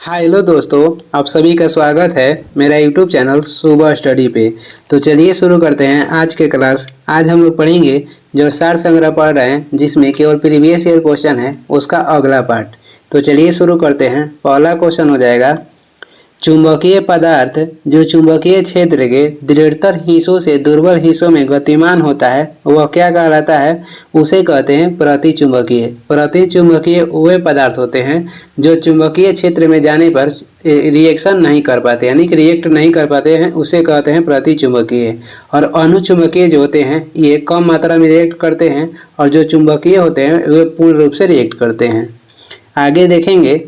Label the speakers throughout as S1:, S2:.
S1: Hello दोस्तों, आप सभी का स्वागत है मेरा यूट्यूब चैनल सुबह स्टडी पे। तो चलिए शुरू करते हैं आज के क्लास। आज हम लोग पढ़ेंगे जो सार संग्रह पढ़ रहे हैं जिसमें केवल प्रीवियस ईयर क्वेश्चन है उसका अगला पार्ट। तो चलिए शुरू करते हैं। पहला क्वेश्चन हो जाएगा, चुंबकीय पदार्थ जो चुंबकीय क्षेत्र के दृढ़तर हिस्सों से दुर्बल हिस्सों में गतिमान होता है वह क्या कहलाता है? उसे कहते हैं प्रतिचुंबकीय। प्रतिचुंबकीय वे पदार्थ होते हैं जो चुंबकीय क्षेत्र में जाने पर रिएक्शन नहीं कर पाते, यानी कि रिएक्ट नहीं कर पाते हैं, उसे कहते हैं प्रतिचुंबकीय। और अनुचुंबकीय जो होते हैं ये कम मात्रा में रिएक्ट करते हैं, और जो चुंबकीय होते हैं वे पूर्ण रूप से रिएक्ट करते हैं। आगे देखेंगे,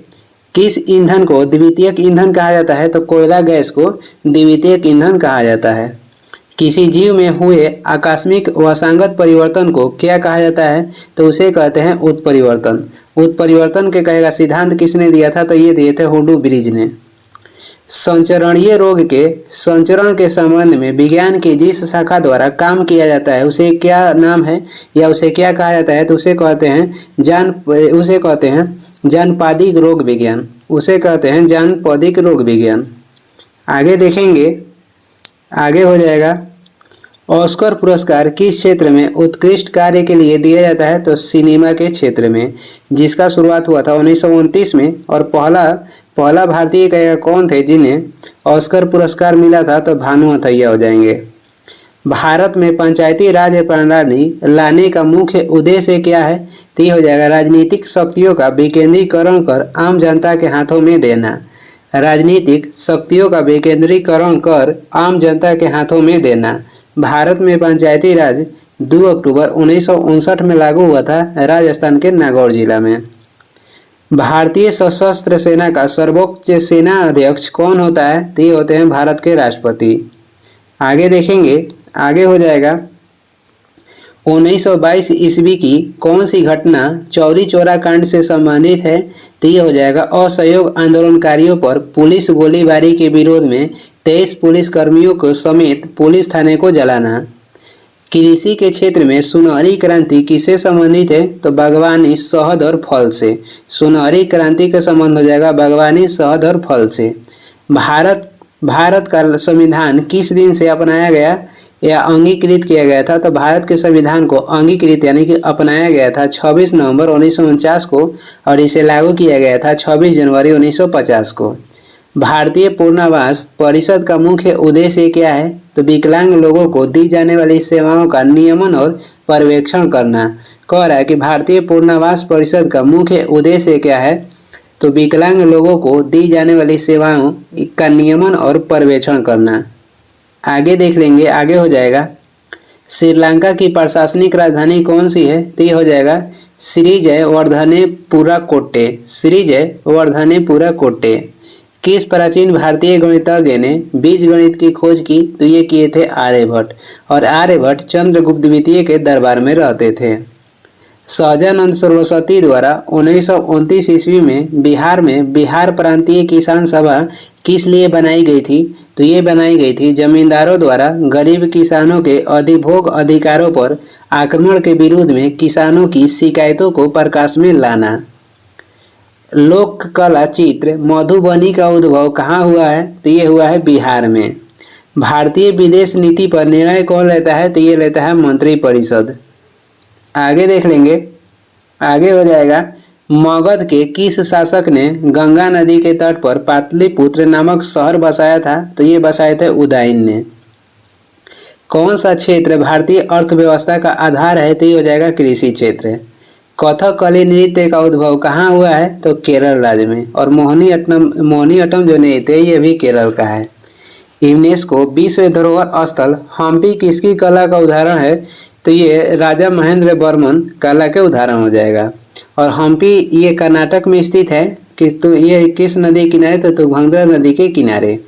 S1: किस ईंधन को द्वितीयक ईंधन कहा जाता है? तो कोयला गैस को द्वितीयक ईंधन कहा जाता है। किसी जीव में हुए आकस्मिक वसांगत परिवर्तन को क्या कहा जाता है? तो उसे कहते हैं उत्परिवर्तन। उत्परिवर्तन के कहेगा सिद्धांत किसने दिया था? तो ये दिए थे हुडू ब्रिज ने। संचरणीय रोग के संचरण के संबंध में विज्ञान की जिस शाखा द्वारा काम किया जाता है उसे क्या नाम है या उसे क्या कहा जाता है? तो उसे कहते हैं जानपादिक रोग विज्ञान। उसे कहते हैं जानपदिक रोग विज्ञान। आगे देखेंगे, आगे हो जाएगा, ऑस्कर पुरस्कार किस क्षेत्र में उत्कृष्ट कार्य के लिए दिया जाता है? तो सिनेमा के क्षेत्र में, जिसका शुरुआत हुआ था 1929 में। और पहला भारतीय कहेगा कौन थे जिन्हें ऑस्कर पुरस्कार मिला था? तो भानु अथैया हो जाएंगे। भारत में पंचायती राज प्रणाली लाने का मुख्य उद्देश्य क्या है? तो ये हो जाएगा राजनीतिक शक्तियों का विकेंद्रीकरण कर आम जनता के हाथों में देना। राजनीतिक शक्तियों का विकेंद्रीकरण कर आम जनता के हाथों में देना। भारत में पंचायती राज 2 अक्टूबर 1959 में लागू हुआ था राजस्थान के नागौर जिला में। भारतीय सशस्त्र सेना का सर्वोच्च सेना अध्यक्ष कौन होता है? तो ये होते हैं भारत के राष्ट्रपति। आगे देखेंगे, आगे हो जाएगा, 1922 ईस्वी की कौन सी घटना चौरी चौरा कांड से संबंधित है? तो ये हो जाएगा असहयोग आंदोलनकारियों पर पुलिस गोलीबारी के विरोध में 23 पुलिस कर्मियों को समेत पुलिस थाने को जलाना। कृषि के क्षेत्र में सुनहरी क्रांति किससे संबंधित है? तो बागवानी, शहद और फल से। सुनहरी क्रांति का संबंध हो जाएगा बागवानी, शहद और फल से। भारत का संविधान किस दिन से अपनाया गया या अंगीकृत किया गया था? तो भारत के संविधान को अंगीकृत यानी कि अपनाया गया था 26 नवंबर 1949 को, और इसे लागू किया गया था 26 जनवरी 1950 को। भारतीय पूर्णावास परिषद का मुख्य उद्देश्य क्या है? तो विकलांग लोगों को दी जाने वाली सेवाओं का नियमन और पर्यवेक्षण करना। कह रहा है कि भारतीय पूर्णावास परिषद का मुख्य उद्देश्य क्या है? तो विकलांग लोगों को दी जाने वाली सेवाओं का नियमन और पर्यवेक्षण करना। आगे देख लेंगे, आगे हो जाएगा, श्रीलंका की प्रशासनिक राजधानी कौन सी है? तो ये हो जाएगा श्रीजयवर्धनेपुरा कोट्टे। श्रीजयवर्धनेपुरा कोट्टे। किस प्राचीन भारतीय गणितज्ञ ने बीजगणित की खोज की? तो ये किए थे आर्यभट्ट, और आर्यभट्ट चंद्रगुप्त द्वितीय के दरबार में रहते थे। सहजानंद सरस्वती द्वारा 1929 ईस्वी में बिहार प्रांतीय किसान सभा किस लिए बनाई गई थी? तो ये बनाई गई थी जमींदारों द्वारा गरीब किसानों के अधिभोग अधिकारों पर आक्रमण के विरोध में किसानों की शिकायतों को प्रकाश में लाना। लोक कला चित्र मधुबनी का उद्भव कहाँ हुआ है? तो ये हुआ है बिहार में। भारतीय विदेश नीति पर निर्णय कौन लेता है? तो ये लेता है मंत्रिपरिषद। आगे देख लेंगे, आगे हो जाएगा, मगध के किस शासक ने गंगा नदी के तट पर पाटलिपुत्र नामक शहर बसाया था? तो ये बसाए थे उदयन ने। कौन सा क्षेत्र भारतीय अर्थव्यवस्था का आधार है? तो ये हो जाएगा कृषि क्षेत्र। कथकली नृत्य का उद्भव कहाँ हुआ है? तो केरल राज्य में। और मोहिनीअट्टम जो नृत्य है ये भी केरल का है। यूनेस्को विश्व धरोहर स्थल हम्पी किसकी कला का उदाहरण है? तो ये राजा महेंद्र वर्मन कला के उदाहरण हो जाएगा। और हम्पी ये कर्नाटक में स्थित है कि तो ये किस नदी के किनारे? तो तुंगभद्रा नदी के किनारे।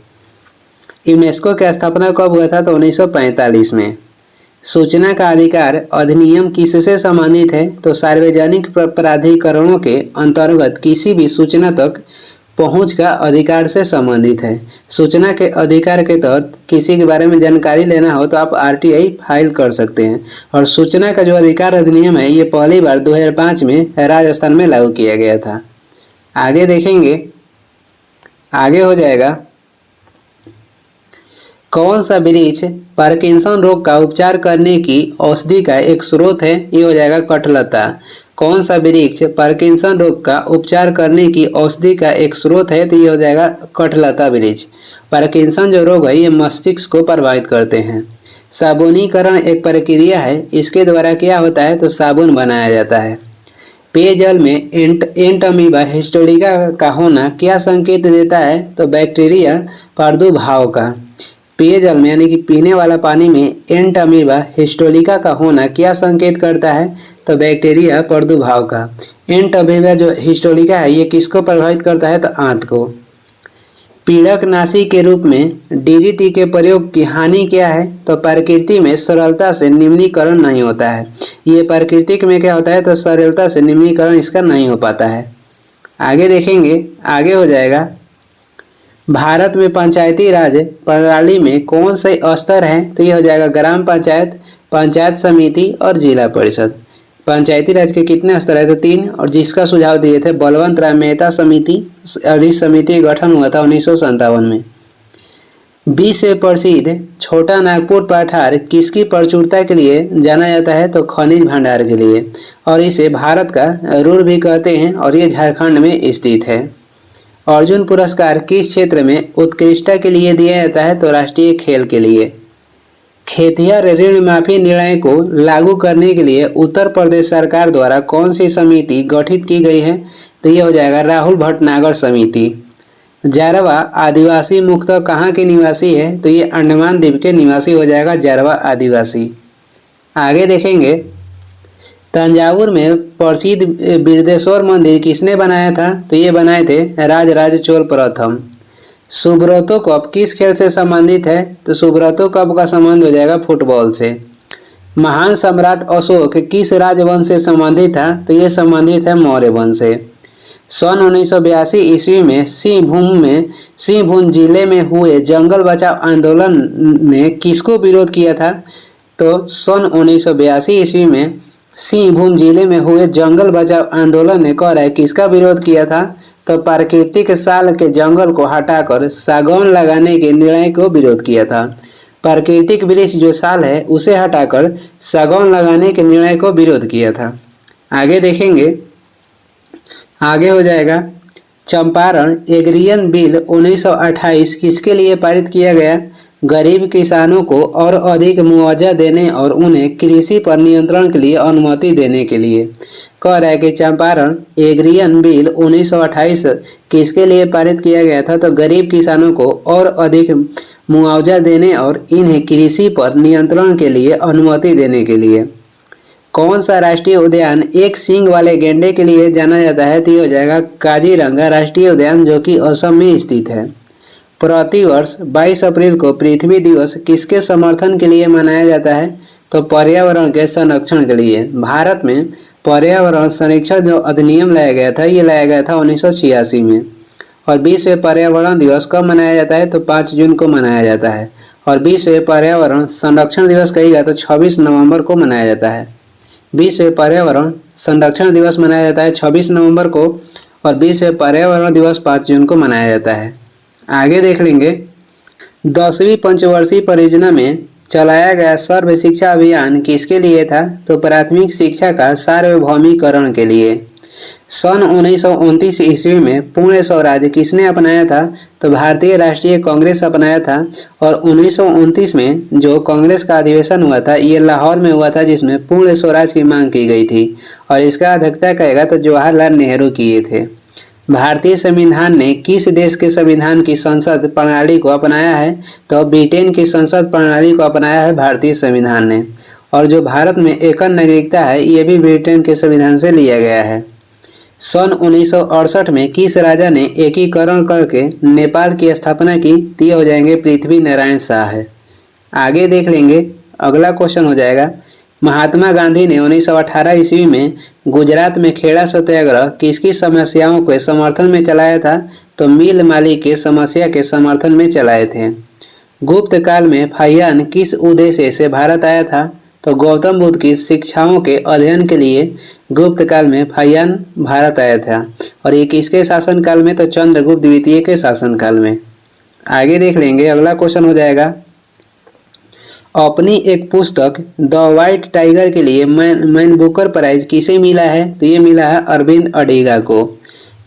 S1: यूनेस्को की स्थापना कब हुआ था? तो 1945 में। सूचना का अधिकार अधिनियम किससे संबंधित है? तो सार्वजनिक प्राधिकरणों के अंतर्गत किसी भी सूचना तक पहुंच का अधिकार से संबंधित है। सूचना के अधिकार के तहत किसी के बारे में जानकारी लेना हो तो आप आरटीआई फाइल कर सकते हैं। और सूचना का जो अधिकार अधिनियम है ये पहली बार 2005 में राजस्थान में लागू किया गया था। आगे देखेंगे, आगे हो जाएगा, कौन सा वृक्ष पार्किंसन रोग का उपचार करने की औषधि का एक स्रोत है? ये हो जाएगा कठलता। कौन सा वृक्ष पार्किंसन रोग का उपचार करने की औषधि का एक स्रोत है? तो ये हो जाएगा कठलता वृक्ष। पार्किंसन जो रोग है ये मस्तिष्क को प्रभावित करते हैं। साबुनीकरण एक प्रक्रिया है, इसके द्वारा क्या होता है? तो साबुन बनाया जाता है। पेयजल में एंटमीबा हिस्टोरिका का होना क्या संकेत देता है? तो बैक्टीरिया प्रादुर्भाव का। पेयजल में यानी कि पीने वाला पानी में एंटमीबा हिस्टोरिका का होना क्या संकेत करता है? तो बैक्टीरिया प्रादुर्भाव का। एंटमीबा जो हिस्टोरिका है ये किसको प्रभावित करता है? तो आंत को। पीड़कनाशी के रूप में डीडीटी के प्रयोग की हानि क्या है? तो प्रकृति में सरलता से निम्नीकरण नहीं होता है। ये प्राकृतिक में क्या होता है? तो सरलता से निम्नीकरण इसका नहीं हो पाता है। आगे देखेंगे, आगे हो जाएगा, भारत में पंचायती राज प्रणाली में कौन से स्तर हैं? तो ये हो जाएगा ग्राम पंचायत, पंचायत समिति और जिला परिषद। पंचायती राज के कितने स्तर है? तो 3। और जिसका सुझाव दिए थे बलवंत राय मेहता समिति, और इस समिति का गठन हुआ था 1957 में। विश्व से प्रसिद्ध छोटा नागपुर पठार किसकी प्रचुरता के लिए जाना जाता है? तो खनिज भंडार के लिए, और इसे भारत का रुर भी कहते हैं, और ये झारखंड में स्थित है। अर्जुन पुरस्कार किस क्षेत्र में उत्कृष्टता के लिए दिया जाता है? तो राष्ट्रीय खेल के लिए। खेतिहर ऋण माफी निर्णय को लागू करने के लिए उत्तर प्रदेश सरकार द्वारा कौन सी समिति गठित की गई है? तो ये हो जाएगा राहुल भटनागर समिति। जारवा आदिवासी मुख्यतः कहाँ के निवासी है? तो ये अंडमान द्वीप के निवासी हो जाएगा जारवा आदिवासी। आगे देखेंगे, तंजावुर में प्रसिद्ध बिरदेश्वर मंदिर किसने बनाया था? तो ये बनाए थे राजराज चोल प्रथम। सुब्रतो कप किस खेल से संबंधित है? तो सुब्रतो कप का संबंध हो जाएगा फुटबॉल से। महान सम्राट अशोक किस राजवंश से संबंधित था? तो ये संबंधित है मौर्य वंश से। सन 1982 ईस्वी में सिंहभूम जिले में हुए जंगल बचाओ आंदोलन ने किसको विरोध किया था? तो सन 1982 ईस्वी में सिंहभूम जिले में हुए जंगल बचाओ आंदोलन ने कह रहा है किसका विरोध किया था? तो प्राकृतिक साल के जंगल को हटाकर सागौन लगाने के निर्णय को विरोध किया था। प्राकृतिक वृक्ष जो साल है उसे हटाकर सागौन लगाने के निर्णय को विरोध किया था। आगे देखेंगे, आगे हो जाएगा, चंपारण एग्रियन बिल 1928 किसके लिए पारित किया गया? गरीब किसानों को और अधिक मुआवजा देने और उन्हें कृषि पर नियंत्रण के लिए अनुमति देने के लिए। कह रहा है कि चंपारण एग्रियन बिल 1928 किसके लिए पारित किया गया था? तो गरीब किसानों को और अधिक मुआवजा देने और इन्हें कृषि पर नियंत्रण के लिए अनुमति देने के लिए। कौन सा राष्ट्रीय उद्यान एक सींग वाले गैंडे के लिए जाना जाता है? तो ये हो जाएगा काजीरंगा राष्ट्रीय उद्यान, जो कि असम में स्थित है। प्रतिवर्ष 22 अप्रैल को पृथ्वी दिवस किसके समर्थन के लिए मनाया जाता है? तो पर्यावरण के संरक्षण के लिए। भारत में पर्यावरण संरक्षण जो अधिनियम लाया गया था ये लाया गया था 1986 में। और विश्व पर्यावरण दिवस कब मनाया जाता है? तो 5 जून को मनाया जाता है। और विश्व पर्यावरण संरक्षण दिवस कहेगा तो 26 नवंबर को मनाया जाता है। विश्व पर्यावरण संरक्षण दिवस मनाया जाता है 26 नवंबर को, और विश्व पर्यावरण दिवस 5 जून को मनाया जाता है। आगे देख लेंगे, 10वीं पंचवर्षीय परियोजना में चलाया गया सर्व शिक्षा अभियान किसके लिए था? तो प्राथमिक शिक्षा का सार्वभौमिकरण के लिए। सन 1929 ईस्वी में पूर्ण स्वराज किसने अपनाया था? तो भारतीय राष्ट्रीय कांग्रेस अपनाया था। और 1929 में जो कांग्रेस का अधिवेशन हुआ था ये लाहौर में हुआ था, जिसमें पूर्ण स्वराज की मांग की गई थी, और इसका अध्यक्षता कहेगा तो जवाहरलाल नेहरू किए थे। भारतीय संविधान ने किस देश के संविधान की संसद प्रणाली को अपनाया है? तो ब्रिटेन की संसद प्रणाली को अपनाया है भारतीय संविधान ने। और जो भारत में एकल नागरिकता है ये भी ब्रिटेन के संविधान से लिया गया है। सन 1968 में किस राजा ने एकीकरण करके नेपाल की स्थापना की? तो हो जाएंगे पृथ्वी नारायण शाह है। आगे देख लेंगे, अगला क्वेश्चन हो जाएगा, महात्मा गांधी ने 1918 ईस्वी में गुजरात में खेड़ा सत्याग्रह किसकी समस्याओं के समर्थन में चलाया था? तो मिल मालिक के समस्या के समर्थन में चलाए थे। गुप्त काल में फाहियान किस उद्देश्य से भारत आया था? तो गौतम बुद्ध की शिक्षाओं के अध्ययन के लिए गुप्त काल में फाहियान भारत आया था। और ये किसके शासनकाल में? तो चंद्रगुप्त द्वितीय के शासनकाल में। आगे देख लेंगे, अगला क्वेश्चन हो जाएगा, अपनी एक पुस्तक द व्हाइट टाइगर के लिए मैन बुकर प्राइज किसे मिला है? तो ये मिला है अरविंद अडिगा को।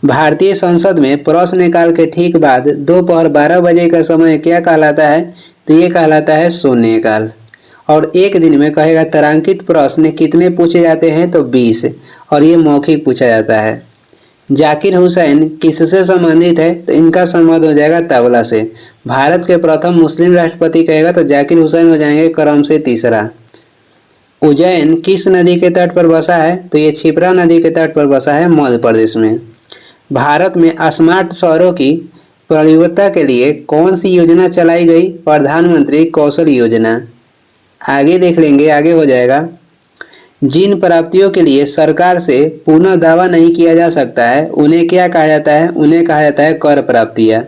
S1: भारतीय संसद में प्रश्नकाल के ठीक बाद दोपहर 12 बजे का समय क्या कहलाता है? तो ये कहलाता है शून्यकाल। और एक दिन में कहेगा तारांकित प्रश्न कितने पूछे जाते हैं? तो 20, और ये मौखिक पूछा जाता है। जाकिर हुसैन किससे संबंधित है? तो इनका संबंध हो जाएगा तबला से। भारत के प्रथम मुस्लिम राष्ट्रपति कहेगा तो जाकिर हुसैन हो जाएंगे क्रम से तीसरा। उज्जैन किस नदी के तट पर बसा है? तो ये क्षिप्रा नदी के तट पर बसा है मध्य प्रदेश में। भारत में स्मार्ट शहरों की प्रयोज्यता के लिए कौन सी योजना चलाई गई? प्रधानमंत्री कौशल योजना। आगे देख लेंगे, आगे हो जाएगा, जिन प्राप्तियों के लिए सरकार से पुनः दावा नहीं किया जा सकता है उन्हें क्या कहा जाता है? उन्हें कहा जाता है कर प्राप्तियां।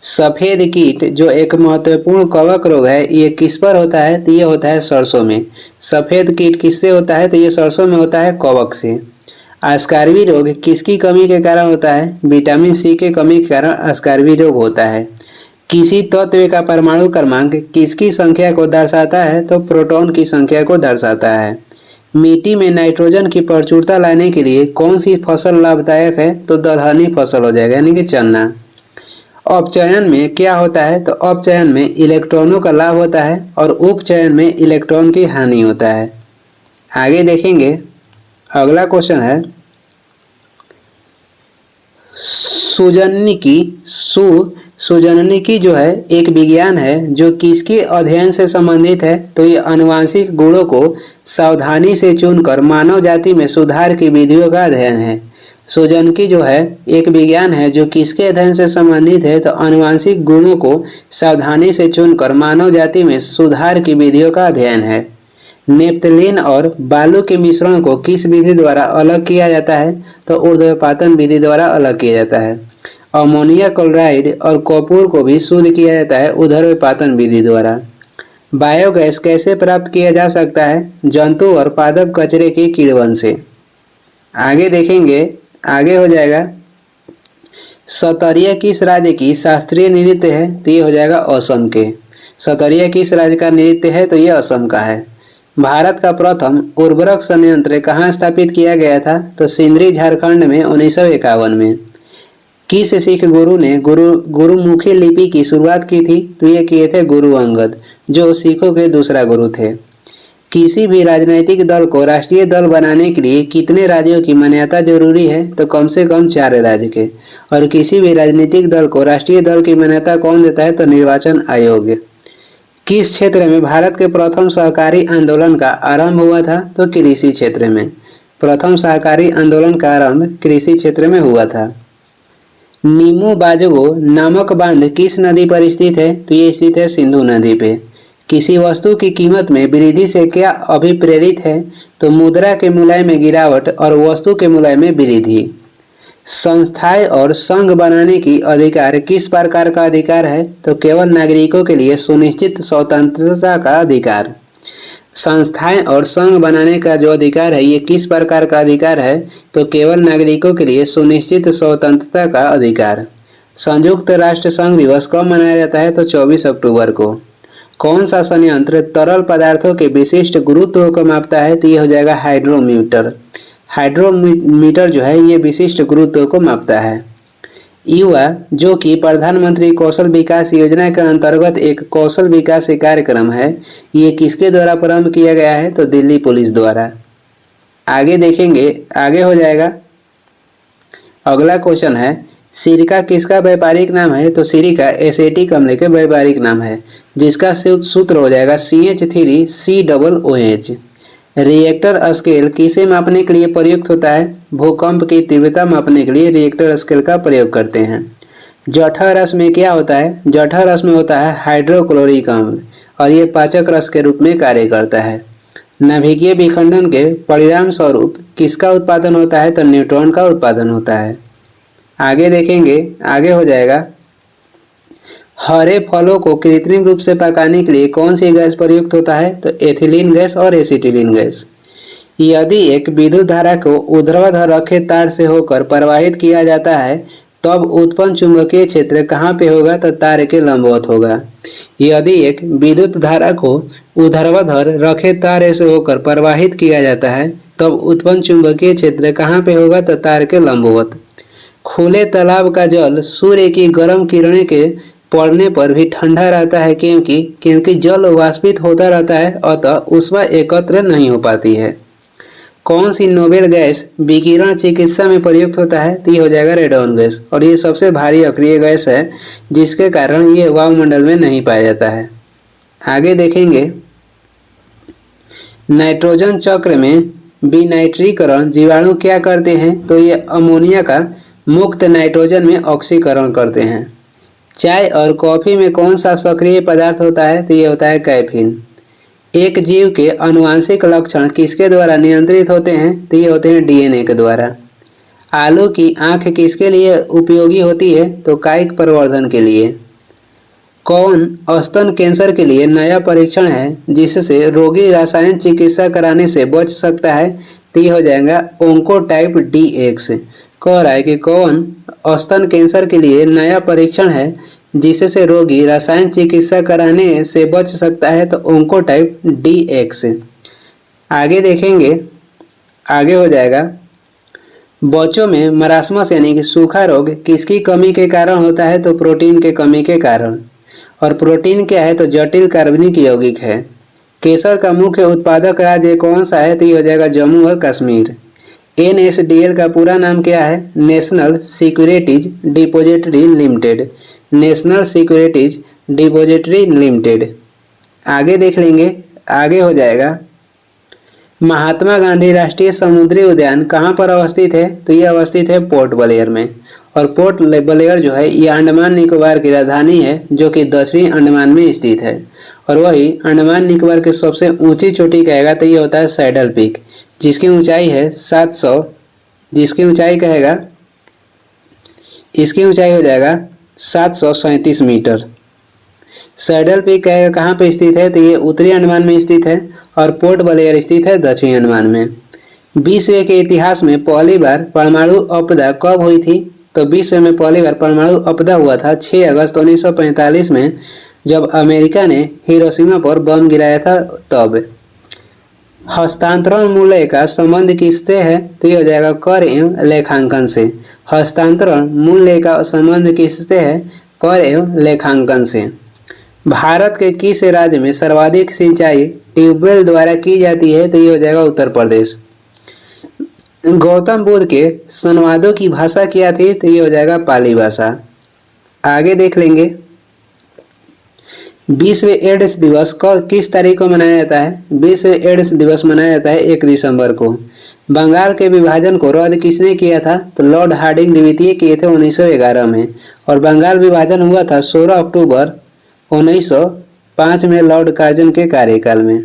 S1: सफेद कीट जो एक महत्वपूर्ण कवक रोग है, ये किस पर होता है? तो ये होता है सरसों में। सफेद कीट किससे होता है? तो ये सरसों में होता है कवक से। अस्कार्वी रोग किसकी कमी के कारण होता है? विटामिन सी के कमी के कारण अस्कार्वी रोग होता है। किसी तत्व का परमाणु क्रमांक किसकी संख्या को दर्शाता है? तो प्रोटॉन की संख्या को दर्शाता है। मिट्टी में नाइट्रोजन की प्रचुरता लाने के लिए कौन सी फसल लाभदायक है? तो दलहनी फसल हो जाएगा, यानी कि चना। अपचयन में क्या होता है? तो अपचयन में इलेक्ट्रॉनों का लाभ होता है और उपचयन में इलेक्ट्रॉन की हानि होता है। आगे देखेंगे, अगला क्वेश्चन है, सुजननिकी जो है एक विज्ञान है जो किसके अध्ययन से संबंधित है? तो ये आनुवंशिक गुणों को सावधानी से चुनकर मानव जाति में सुधार की विधियों का अध्ययन है। सुजनकी जो है एक विज्ञान है जो किसके अध्ययन से संबंधित है? तो आनुवंशिक गुणों को सावधानी से चुनकर मानव जाति में सुधार की विधियों का अध्ययन है। नेप्थलीन और बालू के मिश्रण को किस विधि द्वारा अलग किया जाता है? तो ऊर्ध्वपातन विधि द्वारा अलग किया जाता है। अमोनिया क्लोराइड और कपूर को भी शुद्ध किया जाता है ऊर्ध्वपातन विधि द्वारा। बायोगैस कैसे प्राप्त किया जा सकता है? जंतु और पादप कचरे के किण्वन से। आगे देखेंगे, आगे हो जाएगा, सतरिया किस राज्य की शास्त्रीय नृत्य है? तो ये हो जाएगा असम के। सतरिया किस राज्य का नृत्य है? तो ये असम का है। भारत का प्रथम उर्वरक संयंत्र कहाँ स्थापित किया गया था? तो सिंदरी झारखंड में 1951 में। किस सिख गुरु ने गुरुमुखी लिपि की शुरुआत की थी? तो ये किए थे गुरु अंगद, जो सिखों के दूसरा गुरु थे। किसी भी राजनीतिक दल को राष्ट्रीय दल बनाने के लिए कितने राज्यों की मान्यता जरूरी है? तो कम से कम 4 राज्य के। और किसी भी राजनीतिक दल को राष्ट्रीय दल की मान्यता कौन देता है? तो निर्वाचन आयोग। किस क्षेत्र में भारत के प्रथम सहकारी आंदोलन का आरंभ हुआ था? तो कृषि क्षेत्र में। प्रथम सहकारी आंदोलन का आरंभ कृषि क्षेत्र में हुआ था। नीमू बाजगो नामक बांध किस नदी पर स्थित है? तो ये स्थित है सिंधु नदी पे। किसी वस्तु की कीमत में वृद्धि से क्या अभिप्रेरित है? तो मुद्रा के मूल्य में गिरावट और वस्तु के मूल्य में वृद्धि। संस्थाएं और संघ बनाने की अधिकार किस प्रकार का अधिकार है? तो केवल नागरिकों के लिए सुनिश्चित स्वतंत्रता का अधिकार। संस्थाएं और संघ बनाने का जो अधिकार है ये किस प्रकार का अधिकार है? तो केवल नागरिकों के लिए सुनिश्चित स्वतंत्रता का अधिकार। संयुक्त राष्ट्र संघ दिवस कब मनाया जाता है? तो 24 अक्टूबर को। कौन सा संयंत्र तरल पदार्थों के विशिष्ट गुरुत्व को मापता है? तो ये हो जाएगा हाइड्रोमीटर। हाइड्रोमीटर जो है ये विशिष्ट गुरुत्व को मापता है। युवा जो कि प्रधानमंत्री कौशल विकास योजना के अंतर्गत एक कौशल विकास कार्यक्रम है, ये किसके द्वारा प्रारंभ किया गया है? तो दिल्ली पुलिस द्वारा। आगे देखेंगे, आगे हो जाएगा, अगला क्वेश्चन है, सिरका किसका व्यापारिक नाम है? तो सिरका एसिटिक अम्ल के व्यापारिक नाम है, जिसका सूत्र हो जाएगा CH3COOH। रिएक्टर स्केल किसे मापने के लिए प्रयुक्त होता है? भूकंप की तीव्रता मापने के लिए रिएक्टर स्केल का प्रयोग करते हैं। जठर रस में क्या होता है? जठर रस में होता है हाइड्रोक्लोरिक अम्ल और ये पाचक रस के रूप में कार्य करता है। नाभिकीय विखंडन के परिणाम स्वरूप किसका उत्पादन होता है? तो न्यूट्रॉन का उत्पादन होता है। आगे देखेंगे, आगे हो जाएगा, हरे फलों को कृत्रिम रूप से पकाने के लिए कौन सी गैस प्रयुक्त होता है? तो एथिलीन गैस और एसिटिलीन गैस। यदि एक विद्युत धारा को ऊर्ध्वाधर रखे तार से होकर प्रवाहित किया जाता है तब उत्पन्न चुंबकीय क्षेत्र कहाँ पे होगा? तो तार के लंबवत होगा। यदि एक विद्युत धारा को ऊर्ध्वाधर रखे तार से होकर प्रवाहित किया जाता है तब उत्पन्न चुंबकीय क्षेत्र कहाँ पे होगा? तो तार के लंबवत। खुले तालाब का जल सूर्य की गर्म किरणें के पड़ने पर भी ठंडा रहता है क्योंकि जल वाष्पित होता रहता है, अतः ऊष्मा एकत्र नहीं हो पाती है। कौन सी नोबेल गैस विकिरण चिकित्सा में प्रयुक्त होता है? तो ये हो जाएगा रेडॉन गैस, और ये सबसे भारी अक्रिय गैस है जिसके कारण ये वायुमंडल में नहीं पाया जाता है। आगे देखेंगे, नाइट्रोजन चक्र में विनाइट्रीकरण जीवाणु क्या करते हैं? तो ये अमोनिया का मुक्त नाइट्रोजन में ऑक्सीकरण करते हैं। चाय और कॉफी में कौन सा सक्रिय पदार्थ होता है? तो ये होता है कैफीन। एक जीव के आनुवंशिक लक्षण किसके द्वारा नियंत्रित होते हैं? तो ये होते हैं डीएनए के द्वारा। आलू की आंख किसके लिए उपयोगी होती है? तो कायिक प्रवर्धन के लिए। कौन स्तन कैंसर के लिए नया परीक्षण है जिससे रोगी रसायन चिकित्सा कराने से बच सकता है? तो ये हो जाएगा ओंकोटाइप DX। कह रहा है कि कौन स्तन कैंसर के लिए नया परीक्षण है जिससे रोगी रसायन चिकित्सा कराने से बच सकता है? तो ओंकोटाइप DX। आगे देखेंगे, आगे हो जाएगा, बच्चों में मरासमस यानी कि सूखा रोग किसकी कमी के कारण होता है? तो प्रोटीन के कमी के कारण। और प्रोटीन क्या है? तो जटिल कार्बनिक यौगिक है। केसर का मुख्य उत्पादक राज्य कौन सा है? तो ये हो जाएगा जम्मू और कश्मीर। NSDL का पूरा नाम क्या है? National securities depository limited. National securities depository limited. आगे देख लेंगे, आगे हो जाएगा, महात्मा गांधी राष्ट्रीय समुद्री उद्यान कहाँ पर अवस्थित है? तो ये अवस्थित है पोर्ट ब्लेयर में। और पोर्ट ब्लेयर जो है ये अंडमान निकोबार की राजधानी है जो कि दक्षिणी अंडमान में स्थित है। और वही अंडमान निकोबार की सबसे ऊंची चोटी कहेगा तो ये होता है सैडल पीक, जिसकी ऊंचाई है 700, जिसकी ऊंचाई कहेगा, इसकी ऊंचाई हो जाएगा 737 मीटर। सैडल पीक कहेगा कहाँ पे स्थित है? तो ये उत्तरी अंडमान में स्थित है। और पोर्ट ब्लेयर स्थित है दक्षिणी अंडमान में। विश्व के इतिहास में पहली बार परमाणु आपदा कब हुई थी? तो विश्व में पहली बार परमाणु आपदा हुआ था 6 अगस्त 1945 में, जब अमेरिका ने हिरोशिमा पर बम गिराया था तब। हस्तांतरण मूल्य का संबंध किससे है? तो ये हो जाएगा कर एवं लेखांकन से। हस्तांतरण मूल्य का संबंध किससे है? कर एवं लेखांकन से। भारत के किस राज्य में सर्वाधिक सिंचाई ट्यूबवेल द्वारा की जाती है? तो ये हो जाएगा उत्तर प्रदेश। गौतम बुद्ध के संवादों की भाषा क्या थी? तो ये हो जाएगा पाली भाषा। आगे देख लेंगे, विश्व एड्स दिवस किस तारीख को मनाया जाता है? विश्व एड्स दिवस मनाया जाता है 1 दिसंबर को। बंगाल के विभाजन को रद्द किसने किया था? तो लॉर्ड हार्डिंग द्वितीय किए थे 1911 में। और बंगाल विभाजन हुआ था 16 अक्टूबर 1905 में लॉर्ड कार्जन के कार्यकाल में।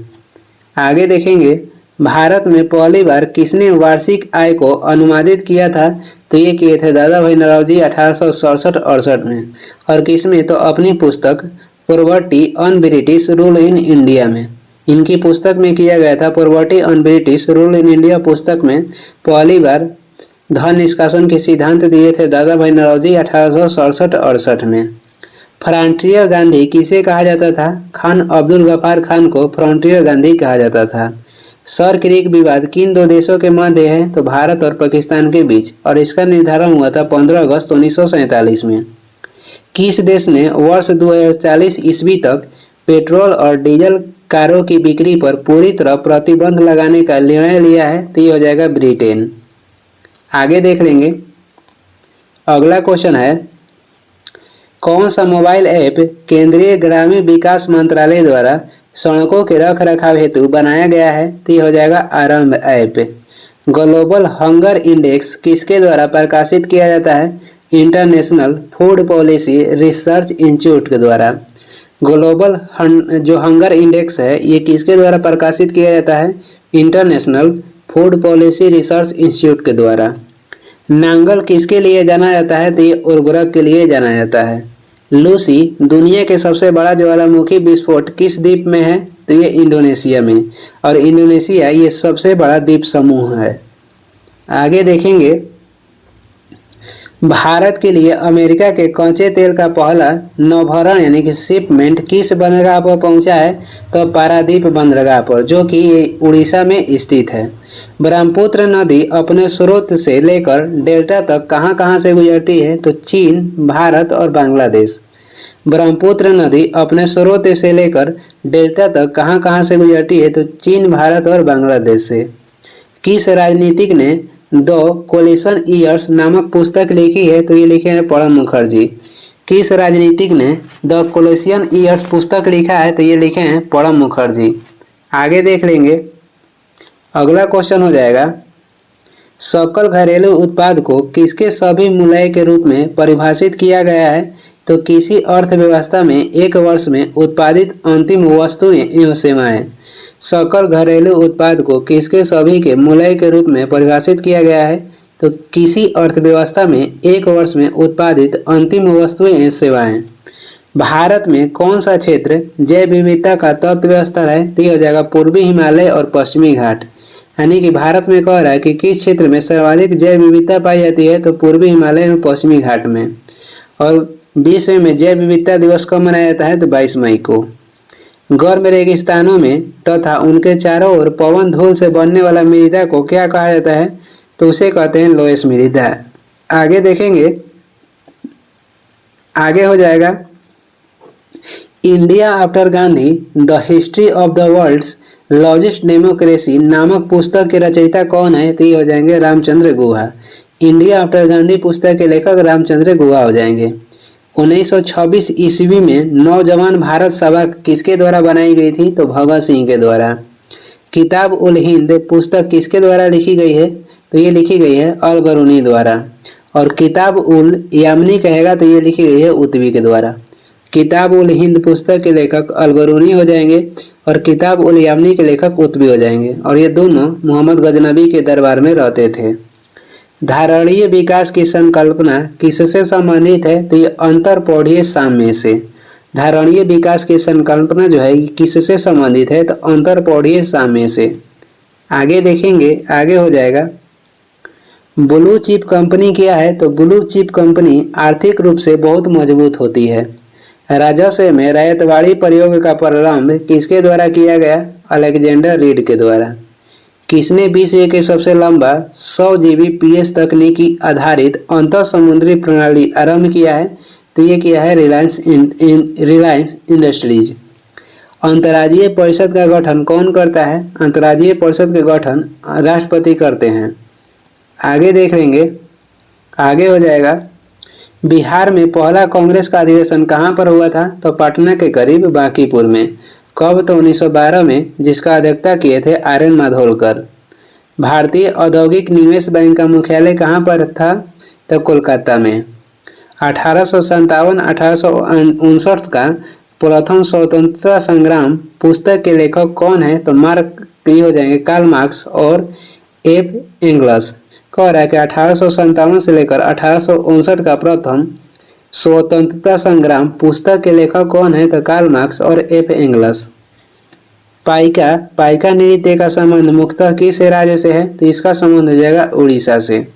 S1: आगे देखेंगे, भारत में पहली बार किसने वार्षिक आय को अनुमानित किया था? तो ये किए थे दादा भाई नौरोजी 1867-68 में। और किसमें? तो अपनी पुस्तक poverty on British rule in India में। इनकी पुस्तक में किया गया था। Poverty on British rule in India पुस्तक में पहली बार धन निष्कासन के सिद्धांत दिए थे दादा भाई नौरोजी 1867-68 में। फ्रंटियर गांधी किसे कहा जाता था? खान अब्दुल गफ्फार खान को फ्रंटियर गांधी कहा जाता था। सर क्रीक विवाद किन दो देशों के मध्य है? तो भारत और पाकिस्तान के बीच। और इसका निर्धारण हुआ था 15 अगस्त 1947 में। किस देश ने वर्ष 2040 ईस्वी तक पेट्रोल और डीजल कारों की बिक्री पर पूरी तरह प्रतिबंध लगाने का निर्णय लिया है? तो ये हो जाएगा ब्रिटेन। आगे देख लेंगे, अगला क्वेश्चन है, कौन सा मोबाइल ऐप केंद्रीय ग्रामीण विकास मंत्रालय द्वारा सड़कों के रख रखाव हेतु बनाया गया है? तो ये हो जाएगा आरंभ ऐप। ग्लोबल हंगर इंडेक्स किसके द्वारा प्रकाशित किया जाता है? International food policy research institute के द्वारा। ग्लोबल जो हंगर इंडेक्स है ये किसके द्वारा प्रकाशित किया जाता है? International food policy research institute के द्वारा। नांगल किसके लिए जाना जाता है? तो ये उर्वरक के लिए जाना जाता है। लूसी दुनिया के सबसे बड़ा ज्वालामुखी विस्फोट किस द्वीप में है? तो ये इंडोनेशिया में, और इंडोनेशिया ये सबसे बड़ा द्वीप समूह है। आगे देखेंगे, भारत के लिए अमेरिका के कच्चे तेल का पहला नौभरण यानी कि शिपमेंट किस बंदरगाह पर पहुंचा है? तो पारादीप बंदरगाह पर, जो कि उड़ीसा में स्थित है। ब्रह्मपुत्र नदी अपने स्रोत से लेकर डेल्टा तक कहां कहां से गुजरती है? तो चीन, भारत और बांग्लादेश। ब्रह्मपुत्र नदी अपने स्रोत से लेकर डेल्टा तक कहां कहां से गुजरती है? तो चीन, भारत और बांग्लादेश से। किस राजनीतिक ने द कोलिशन ईयर्स नामक पुस्तक लिखी है? तो ये लिखे हैं प्रणब मुखर्जी। किस राजनीतिक ने द कोलिशन ईयर्स पुस्तक लिखा है? तो ये लिखे हैं प्रणब मुखर्जी। आगे देख लेंगे, अगला क्वेश्चन हो जाएगा, सकल घरेलू उत्पाद को किसके सभी मूल्य के रूप में परिभाषित किया गया है? तो किसी अर्थव्यवस्था में एक वर्ष में उत्पादित अंतिम वस्तुएं एवं सेवाएं। सकल घरेलू उत्पाद को किसके सभी के मूल्य के रूप में परिभाषित किया गया है? तो किसी अर्थव्यवस्था में एक वर्ष में उत्पादित अंतिम वस्तुएं एवं सेवाएं। भारत में कौन सा क्षेत्र जैव विविधता का तत्व स्तर है? तो ये हो जाएगा पूर्वी हिमालय और पश्चिमी घाट। यानी कि भारत में कह रहा है कि किस क्षेत्र में सर्वाधिक जैव विविधता पाई जाती है? तो पूर्वी हिमालय और पश्चिमी घाट में। और विश्व में जैव विविधता दिवस कब मनाया जाता है? तो 22 मई को। गर्म रेगिस्तानों में तथा उनके चारों ओर पवन धूल से बनने वाला मृदा को क्या कहा जाता है? तो उसे कहते हैं लोएस मृदा। आगे देखेंगे, आगे हो जाएगा, India after Gandhi the history of the world's largest democracy नामक पुस्तक के रचयिता कौन है? तो ये हो जाएंगे रामचंद्र गुहा। इंडिया आफ्टर गांधी पुस्तक के लेखक रामचंद्र गुहा हो जाएंगे। 1926 ईस्वी में नौजवान भारत सभा किसके द्वारा बनाई गई थी? तो भगत सिंह के द्वारा। किताब उल हिंद पुस्तक किसके द्वारा लिखी गई है? तो ये लिखी गई है अल बरूनी द्वारा। और किताब उल यामनी कहेगा तो ये लिखी गई है उतवी के द्वारा। किताब उल हिंद पुस्तक के लेखक अल बरूनी हो जाएंगे और किताब उल यामनी के लेखक उतवी हो जाएंगे, और ये दोनों मोहम्मद गजनबी के दरबार में रहते थे। धारणीय विकास की संकल्पना किससे संबंधित है? तो ये अंतरपौधीय साम्य से। धारणीय विकास की संकल्पना जो है किससे संबंधित है? तो अंतरपौधीय साम्य से। आगे देखेंगे, आगे हो जाएगा, ब्लू चिप कंपनी क्या है? तो ब्लू चिप कंपनी आर्थिक रूप से बहुत मजबूत होती है। राजस्व में रैयतवाड़ी प्रयोग का प्रारंभ किसके द्वारा किया गया? अलेक्जेंडर रीड के द्वारा। किसने विश्व के सबसे लंबा 100 Gbps तकनीकी आधारित अंतर समुद्री प्रणाली आरंभ किया है? तो ये किया है रिलायंस इंडस्ट्रीज। अंतर्राज्यीय परिषद का गठन कौन करता है? अंतर्राज्यीय परिषद का गठन राष्ट्रपति करते हैं। आगे देख लेंगे, आगे हो जाएगा, बिहार में पहला कांग्रेस का अधिवेशन कहाँ पर हुआ था? तो पटना के करीब बांकीपुर में। कब? तो 1912 में, जिसका अध्यक्षता किए थे आर.एन. माधोलकर। भारतीय औद्योगिक निवेश बैंक का मुख्यालय कहाँ पर था? तो कोलकाता में। 1857-1859 का प्रथम स्वतंत्रता संग्राम पुस्तक के लेखक कौन है? तो मार्क ये हो जाएंगे कार्ल मार्क्स और एफ एंगल्स। कह रहा है कि 1857 से लेकर 1859 का प्रथम स्वतंत्रता संग्राम पुस्तक के लेखक कौन है? तो कार्ल मार्क्स और एफ एंगल्स। पाइका नृत्य का संबंध मुख्यतः किस राज्य से है? तो इसका संबंध हो जाएगा उड़ीसा से।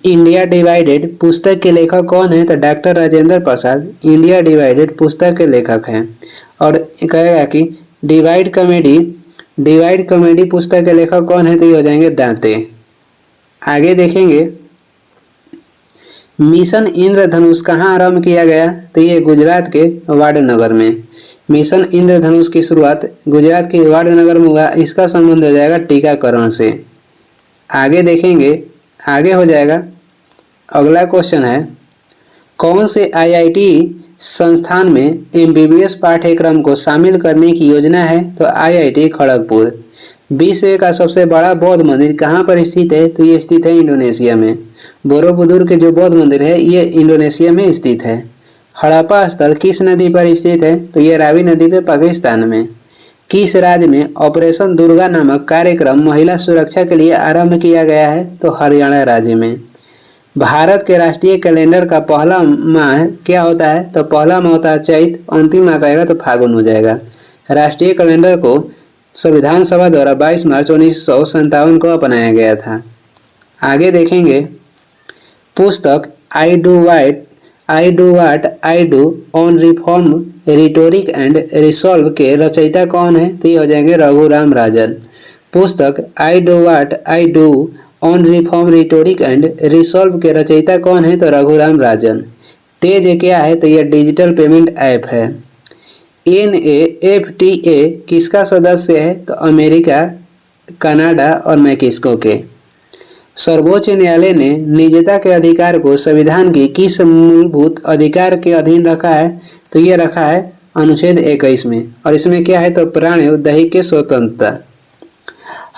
S1: इंडिया डिवाइडेड पुस्तक के लेखक कौन है? तो doctor Rajendra Prasad India divided पुस्तक के लेखक हैं। और कहेगा कि डिवाइड कॉमेडी पुस्तक के लेखक कौन है? तो ये हो जाएंगे दांते। आगे देखेंगे, मिशन इंद्रधनुष कहाँ आरंभ किया गया? तो ये गुजरात के वाडनगर में। मिशन इंद्रधनुष की शुरुआत गुजरात के वाडनगर में हुआ। इसका संबंध हो जाएगा टीकाकरण से। आगे देखेंगे, आगे हो जाएगा, अगला क्वेश्चन है, कौन से आईआईटी संस्थान में एमबीबीएस पाठ्यक्रम को शामिल करने की योजना है? तो आईआईटी खड़गपुर। विश्व का सबसे बड़ा बौद्ध मंदिर कहाँ पर स्थित है? तो ये स्थित है इंडोनेशिया में। बोरोबुदुर के जो बौद्ध मंदिर है ये इंडोनेशिया में स्थित है। हड़प्पा स्थल किस नदी पर स्थित है? तो ये रावी नदी पे पाकिस्तान में। किस राज्य में ऑपरेशन दुर्गा नामक कार्यक्रम महिला सुरक्षा के लिए आरंभ किया गया है? तो हरियाणा राज्य में। भारत के राष्ट्रीय कैलेंडर का पहला माह क्या होता है? तो पहला माह होता है चैत, अंतिम माह कहेगा तो फागुन हो जाएगा। राष्ट्रीय कैलेंडर को संविधान सभा द्वारा 22 मार्च 1957 को अपनाया गया था। आगे देखेंगे पुस्तक I do what I do on reform rhetoric and resolve के रचयिता कौन है? तो ये हो जाएंगे रघुराम राजन। पुस्तक I do what I do on reform rhetoric and resolve के रचयिता कौन है? तो रघुराम राजन। तेज क्या है? तो यह डिजिटल पेमेंट ऐप है। NAFTA किसका सदस्य है? तो अमेरिका, कनाडा और मैक्सिको के। सर्वोच्च न्यायालय ने निजता के अधिकार को संविधान की किस मूलभूत अधिकार के अधीन रखा है? तो ये रखा है अनुच्छेद 21 में। और इसमें क्या है? तो प्राण एवं दैहिक स्वतंत्रता।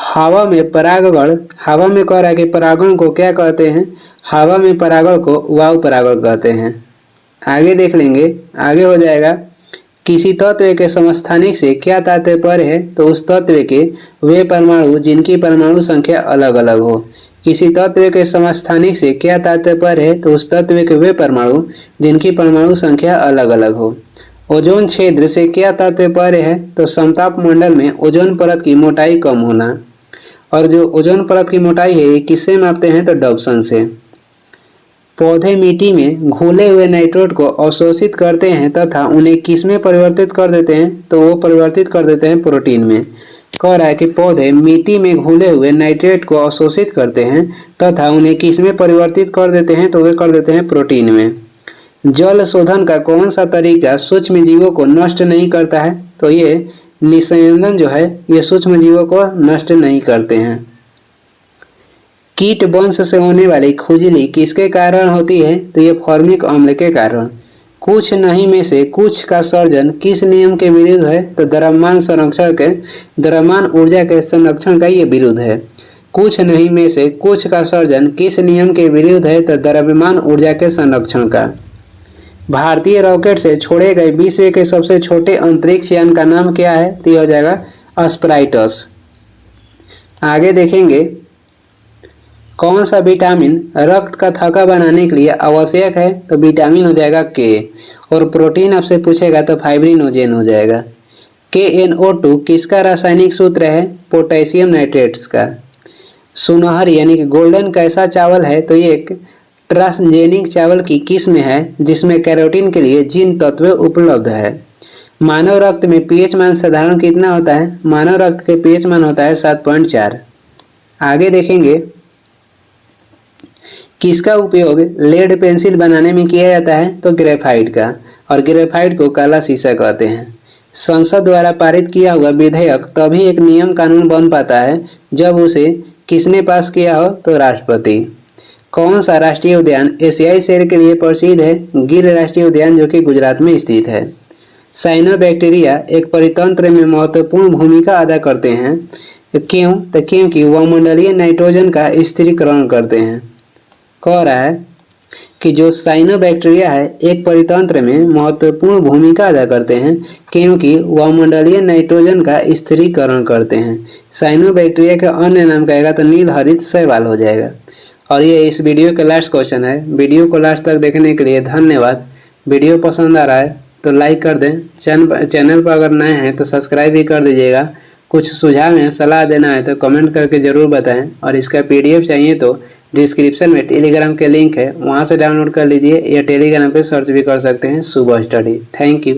S1: हवा में परागण, हवा में कह रहा है कि परागण को क्या कहते हैं? हवा में परागण को वायु परागण कहते हैं। आगे देख लेंगे, आगे हो जाएगा किसी तत्व के समस्थानिक से क्या तात्पर्य है? तो उस तत्व के वे परमाणु जिनकी परमाणु संख्या अलग अलग हो। किसी तत्व के समस्थानिक से क्या तात्पर्य है? तो उस तत्व के वे परमाणु जिनकी परमाणु संख्या अलग अलग हो। ओजोन क्षेत्र से क्या तात्पर्य है? तो समताप मंडल में ओजोन परत की मोटाई कम होना। और जो ओजोन परत की मोटाई है ये किससे मापते हैं? तो डॉप्सन से। पौधे मिट्टी में घुले हुए नाइट्रेट को अवशोषित करते हैं तथा उन्हें किस में परिवर्तित कर देते हैं? तो वो परिवर्तित कर देते हैं प्रोटीन में। कह रहा है कि पौधे मिट्टी में घुले हुए नाइट्रेट को अवशोषित करते हैं तथा उन्हें किस में परिवर्तित कर देते हैं? तो वे कर देते हैं प्रोटीन में। जल शोधन का कौन सा तरीका सूक्ष्म जीवों को नष्ट नहीं करता है? तो ये निस्यंदन जो है ये सूक्ष्म जीवों को नष्ट नहीं करते हैं। कीट वंश से होने वाली खुजली किसके कारण होती है? तो ये फॉर्मिक अम्ल के कारण। कुछ नहीं में से कुछ का सर्जन किस नियम के विरुद्ध है? तो द्रव्यमान संरक्षण के, द्रव्यमान ऊर्जा के संरक्षण का ये विरुद्ध है। कुछ नहीं में से कुछ का सर्जन किस नियम के विरुद्ध है? तो द्रव्यमान ऊर्जा के संरक्षण का। भारतीय रॉकेट से छोड़े गए विश्व के सबसे छोटे अंतरिक्ष यान का नाम क्या है? तो ये हो जाएगा स्प्राइटस। आगे देखेंगे कौन सा विटामिन रक्त का थक्का बनाने के लिए आवश्यक है? तो विटामिन हो जाएगा के। और प्रोटीन आपसे पूछेगा तो फाइब्रिनोजेन हो जाएगा। KNO2 किसका रासायनिक सूत्र है? पोटेशियम नाइट्रेट्स का। सुनहरी यानी कि गोल्डन कैसा चावल है? तो ये एक ट्रांसजेनिक चावल की किस्म है जिसमें कैरोटीन के लिए जिन तत्व उपलब्ध है। मानव रक्त में pH मान साधारण कितना होता है? मानव रक्त के pH मान होता है 7.4। आगे देखेंगे किसका उपयोग लेड पेंसिल बनाने में किया जाता है? तो ग्रेफाइट का। और ग्रेफाइट को काला शीशा कहते हैं। संसद द्वारा पारित किया हुआ विधेयक तभी एक नियम कानून बन पाता है जब उसे किसने पास किया हो? तो राष्ट्रपति। कौन सा राष्ट्रीय उद्यान एशियाई शेर के लिए प्रसिद्ध है? गिर राष्ट्रीय उद्यान जो कि गुजरात में स्थित है। साइनोबैक्टीरिया एक परितंत्र में महत्वपूर्ण भूमिका अदा करते हैं। क्यों? तो क्योंकि वायुमंडलीय नाइट्रोजन का स्थिरीकरण करते हैं। कह रहा है कि जो साइनोबैक्टीरिया है एक परितंत्र में महत्वपूर्ण भूमिका अदा करते हैं क्योंकि वायुमंडलीय नाइट्रोजन का स्थिरीकरण करते हैं। साइनोबैक्टीरिया का अन्य नाम कहेगा तो नीलहरित शैवाल हो जाएगा। और ये इस वीडियो का लास्ट क्वेश्चन है। वीडियो को लास्ट तक देखने के लिए धन्यवाद। वीडियो पसंद आ रहा है तो लाइक कर दें। चैनल पर अगर नए हैं तो सब्सक्राइब भी कर दीजिएगा। कुछ सुझाव है, सलाह देना है तो कमेंट करके ज़रूर बताएं। और इसका PDF चाहिए तो डिस्क्रिप्शन में टेलीग्राम के लिंक है, वहाँ से डाउनलोड कर लीजिए या टेलीग्राम पे सर्च भी कर सकते हैं सुबह स्टडी। Thank you.